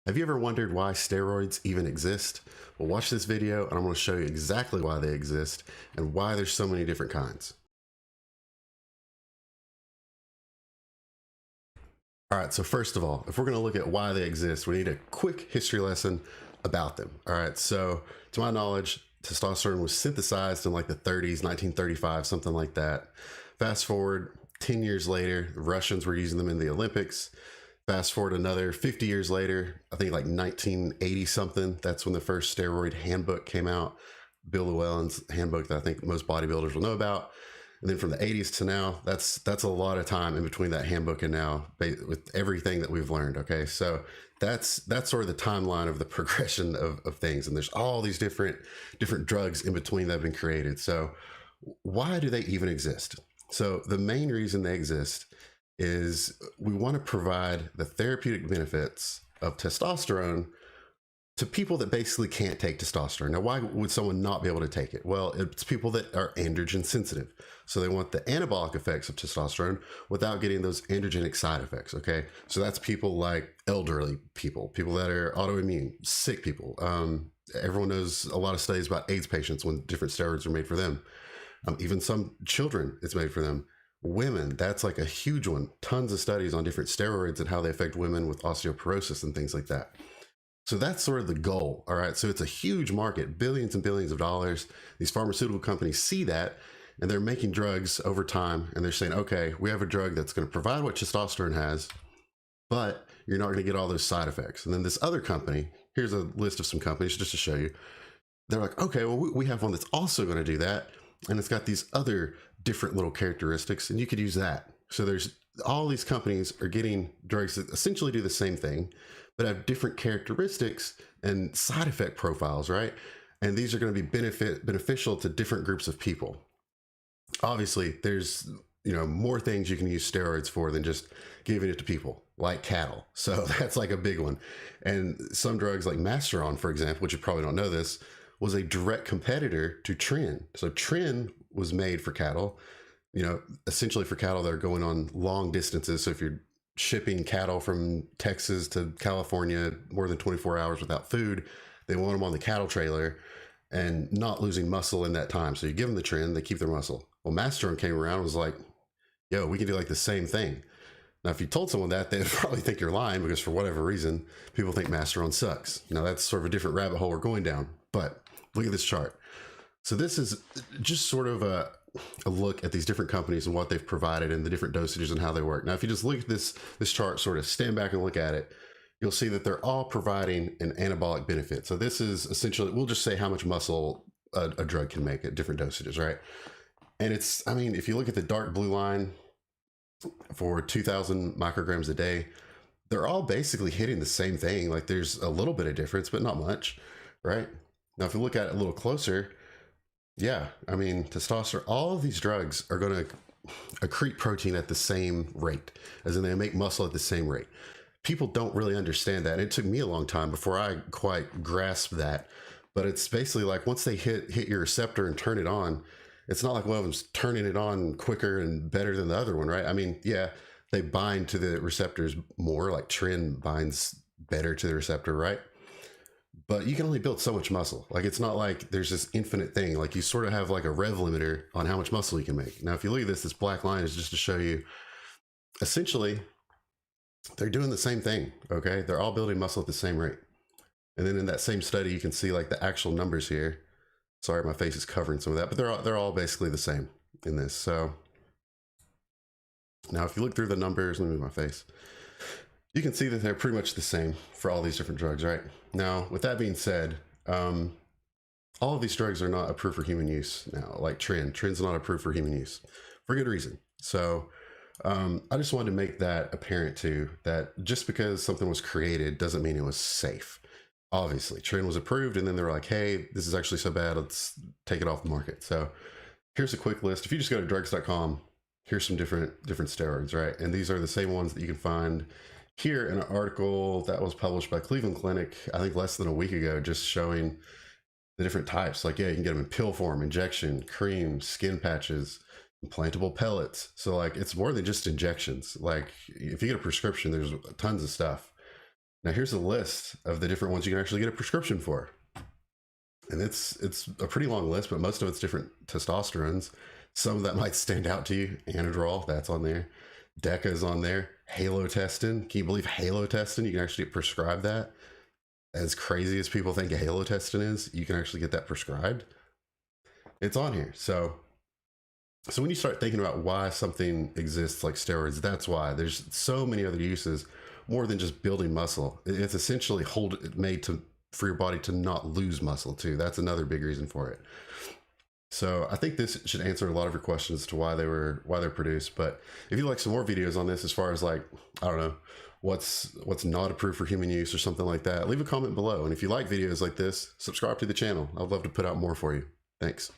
Have you ever wondered why steroids even exist? Well, watch this video and I'm going to show you exactly why they exist and why there's so many different kinds. All right, so first of all, if we're going to look at why they exist, we need a quick history lesson about them. All right, so to my knowledge, testosterone was synthesized in like the 30s, 1935, something like that. Fast forward 10 years later, the Russians were using them in the Olympics. Fast forward another 50 years later, I think like 1980 something, that's when the first steroid handbook came out, Bill Llewellyn's handbook that I think most bodybuilders will know about. And then from the 80s to now, that's a lot of time in between that handbook and now with everything that we've learned. Okay, so that's sort of the timeline of the progression of things. And there's all these different drugs in between that have been created. So why do they even exist? So the main reason they exist is we want to provide the therapeutic benefits of testosterone to people that basically can't take testosterone. Now, why would someone not be able to take it? Well, it's people that are androgen sensitive. So they want the anabolic effects of testosterone without getting those androgenic side effects, okay? So that's people like elderly people that are autoimmune, sick people. Everyone knows a lot of studies about AIDS patients when different steroids are made for them. Even some children, it's made for them. Women, that's like a huge one. Tons of studies on different steroids and how they affect women with osteoporosis and things like that. So that's sort of the goal. All right. So it's a huge market, billions and billions of dollars. These pharmaceutical companies see that and they're making drugs over time. And they're saying, okay, we have a drug that's going to provide what testosterone has, but you're not going to get all those side effects. And then this other company, here's a list of some companies just to show you. They're like, okay, well, we have one that's also going to do that. And it's got these other different little characteristics and you could use that. So there's all these companies are getting drugs that essentially do the same thing, but have different characteristics and side effect profiles, right? And these are going to be beneficial to different groups of people. Obviously, there's more things you can use steroids for than just giving it to people, like cattle. So that's like a big one. And some drugs like Masteron, for example, which you probably don't know this, was a direct competitor to Tren. So Tren was made for cattle, essentially for cattle that are going on long distances. So if you're shipping cattle from Texas to California more than 24 hours without food, they want them on the cattle trailer and not losing muscle in that time. So you give them the Tren, they keep their muscle. Well, Masteron came around and was like, yo, we can do like the same thing. Now, if you told someone that, they'd probably think you're lying because for whatever reason, people think Masteron sucks. Now, that's sort of a different rabbit hole we're going down, but look at this chart. So this is just sort of a look at these different companies and what they've provided and the different dosages and how they work. Now, if you just look at this chart, sort of stand back and look at it, you'll see that they're all providing an anabolic benefit. So this is essentially, we'll just say how much muscle a drug can make at different dosages, right? And it's, I mean, if you look at the dark blue line for 2000 micrograms a day, they're all basically hitting the same thing. Like there's a little bit of difference, but not much, right? Now, if you look at it a little closer, yeah, I mean, testosterone, all of these drugs are going to accrete protein at the same rate, as in they make muscle at the same rate. People don't really understand that. And it took me a long time before I quite grasped that. But it's basically like once they hit your receptor and turn it on, it's not like one of them's turning it on quicker and better than the other one, right? I mean, yeah, they bind to the receptors more, like Tren binds better to the receptor, right? But you can only build so much muscle. Like it's not like there's this infinite thing. Like you sort of have like a rev limiter on how much muscle you can make. Now, if you look at this black line is just to show you, essentially, they're doing the same thing, okay? They're all building muscle at the same rate. And then in that same study, you can see like the actual numbers here. Sorry, my face is covering some of that, but they're all basically the same in this. So now if you look through the numbers, let me move my face. You can see that they're pretty much the same for all these different drugs, right? Now, with that being said, all of these drugs are not approved for human use now, like Tren's not approved for human use for good reason. So I just wanted to make that apparent too, that just because something was created doesn't mean it was safe. Obviously, Tren was approved and then they're like, hey, this is actually so bad, let's take it off the market. So here's a quick list. If you just go to drugs.com, here's some different steroids, right? And these are the same ones that you can find here in an article that was published by Cleveland Clinic, I think less than a week ago, just showing the different types. Like, yeah, you can get them in pill form, injection, cream, skin patches, implantable pellets. So like, it's more than just injections. Like if you get a prescription, there's tons of stuff. Now here's a list of the different ones you can actually get a prescription for. And it's a pretty long list, but most of it's different testosterones. Some of that might stand out to you. Anadrol, that's on there. Deca is on there. Halotestin. Can you believe halotestin? You can actually get prescribed that. As crazy as people think halotestin is, you can actually get that prescribed. It's on here. So when you start thinking about why something exists like steroids, that's why. There's so many other uses more than just building muscle. It's essentially made for your body to not lose muscle too. That's another big reason for it. So I think this should answer a lot of your questions as to why they're produced. But if you like some more videos on this, as far as like, I don't know, what's not approved for human use or something like that, leave a comment below. And if you like videos like this, subscribe to the channel. I'd love to put out more for you. Thanks.